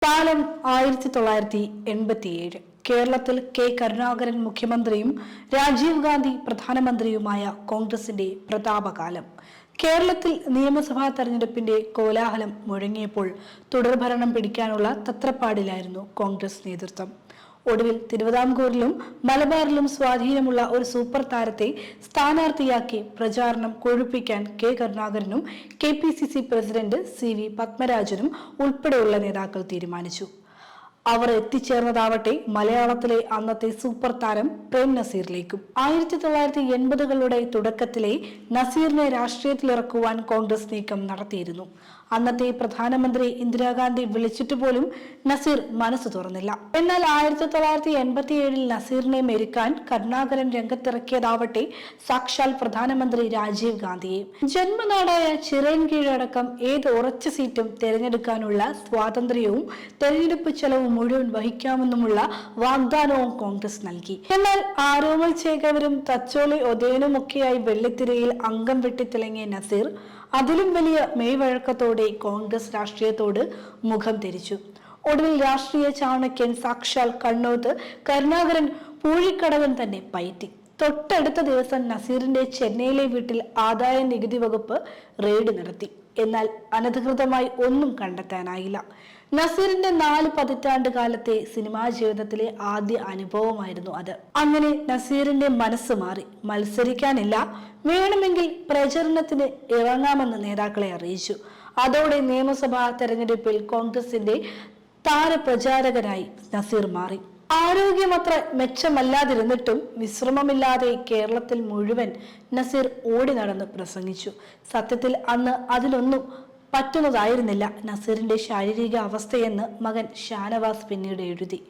കാലം 1987. കേരളത്തിൽ കെ കരുണാകരൻ മുഖ്യമന്ത്രിയും രാജീവ് ഗാന്ധി പ്രധാനമന്ത്രിയുമായ കോൺഗ്രസിന്റെ പ്രതാപകാലം. കേരളത്തിൽ നിയമസഭാ തെരഞ്ഞെടുപ്പിന്റെ കോലാഹലം മുഴങ്ങിയപ്പോൾ തുടർഭരണം പിടിക്കാനുള്ള തത്രപ്പാടിലായിരുന്നു കോൺഗ്രസ് നേതൃത്വം. ഒടുവിൽ തിരുവിതാംകൂറിലും മലബാറിലും സ്വാധീനമുള്ള ഒരു സൂപ്പർ താരത്തെ സ്ഥാനാർത്ഥിയാക്കി പ്രചാരണം കൊഴുപ്പിക്കാൻ കെ കരുണാകരനും KPCC പ്രസിഡന്റ് CV പത്മരാജനും ഉൾപ്പെടെയുള്ള നേതാക്കൾ തീരുമാനിച്ചു. അവർ എത്തിച്ചേർന്നതാവട്ടെ മലയാളത്തിലെ അന്നത്തെ സൂപ്പർ താരം പ്രേം നസീറിലേക്കും. 1980കളുടെ തുടക്കത്തിലെ നസീറിനെ രാഷ്ട്രീയത്തിലിറക്കുവാൻ കോൺഗ്രസ് നീക്കം നടത്തിയിരുന്നു. അന്നത്തെ പ്രധാനമന്ത്രി ഇന്ദിരാഗാന്ധി വിളിച്ചിട്ട് പോലും നസീർ മനസ്സ് തുറന്നില്ല. എന്നാൽ 1987 നസീറിനെ മെരുക്കാൻ കരുണാകരൻ രംഗത്തിറക്കിയതാവട്ടെ സാക്ഷാൽ പ്രധാനമന്ത്രി രാജീവ് ഗാന്ധിയെ. ജന്മനാടായ ചിറയൻകീഴടക്കം ഏത് ഉറച്ച സീറ്റും തെരഞ്ഞെടുക്കാനുള്ള സ്വാതന്ത്ര്യവും തെരഞ്ഞെടുപ്പ് ചെലവും മുഴുവൻ വഹിക്കാമെന്നുമുള്ള വാഗ്ദാനവും കോൺഗ്രസ് നൽകി. എന്നാൽ ആരോമൽ ചേകവരും തച്ചോളി ഒതേനുമൊക്കെയായി വെള്ളിത്തിരയിൽ അംഗം വെട്ടിത്തിളങ്ങിയ നസീർ അതിലും വലിയ മെയ്വഴക്കത്തോടെ കോൺഗ്രസ് രാഷ്ട്രീയത്തോട് മുഖം തിരിച്ചു. ഒടുവിൽ രാഷ്ട്രീയ ചാണക്യൻ സാക്ഷാൽ കണ്ണോത്ത് കരുണാകരൻ പൂഴിക്കടവൻ തന്നെ പയറ്റി. തൊട്ടടുത്ത ദിവസം നസീറിന്റെ ചെന്നൈയിലെ വീട്ടിൽ ആദായ നികുതി വകുപ്പ് റെയ്ഡ് നടത്തി. എന്നാൽ അനധികൃതമായി ഒന്നും കണ്ടെത്താനായില്ല. നസീറിന്റെ 4 പതിറ്റാണ്ട് കാലത്തെ സിനിമാ ജീവിതത്തിലെ ആദ്യ അനുഭവമായിരുന്നു അത്. അങ്ങനെ നസീറിന്റെ മനസ്സ് മാറി. മത്സരിക്കാനില്ല, വേണമെങ്കിൽ പ്രചരണത്തിന് ഇറങ്ങാമെന്ന് നേതാക്കളെ അറിയിച്ചു. അതോടെ നിയമസഭാ തെരഞ്ഞെടുപ്പിൽ കോൺഗ്രസിന്റെ താരപ്രചാരകനായി നസീർ മാറി. ആരോഗ്യമത്ര മെച്ചമല്ലാതിരുന്നിട്ടും വിശ്രമമില്ലാതെ കേരളത്തിൽ മുഴുവൻ നസീർ ഓടി നടന്ന് പ്രസംഗിച്ചു. സത്യത്തിൽ അന്ന് അതിലൊന്നും പറ്റുന്നതായിരുന്നില്ല നസീറിന്റെ ശാരീരിക അവസ്ഥയെന്ന് മകൻ ഷാനവാസ് പിന്നീട് എഴുതി.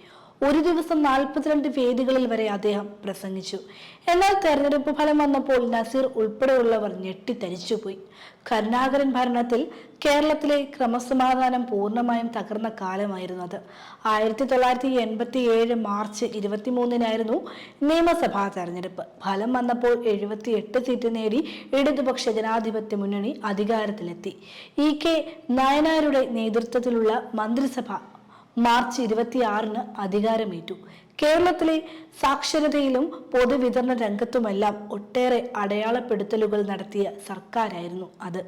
ഒരു ദിവസം 42 വേദികളിൽ വരെ അദ്ദേഹം പ്രസംഗിച്ചു. എന്നാൽ തെരഞ്ഞെടുപ്പ് ഫലം വന്നപ്പോൾ നസീർ ഉൾപ്പെടെയുള്ളവർ ഞെട്ടിത്തരിച്ചുപോയി. കരുണാകരൻ ഭരണത്തിൽ കേരളത്തിലെ ക്രമസമാധാനം പൂർണ്ണമായും തകർന്ന കാലമായിരുന്നു അത്. 1987 മാർച്ച് 23-നായിരുന്നു നിയമസഭാ തെരഞ്ഞെടുപ്പ്. ഫലം വന്നപ്പോൾ 78 സീറ്റ് നേടി ഇടതുപക്ഷ ജനാധിപത്യ മുന്നണി അധികാരത്തിലെത്തി. EK നായനാരുടെ നേതൃത്വത്തിലുള്ള മന്ത്രിസഭ മാർച്ച് 26-ന് അധികാരമേറ്റു. കേരളത്തിലെ സാക്ഷരതയിലും പൊതുവിതരണ രംഗത്തുമെല്ലാം ഒട്ടേറെ അടയാളപ്പെടുത്തലുകൾ നടത്തിയ സർക്കാരായിരുന്നു അത്.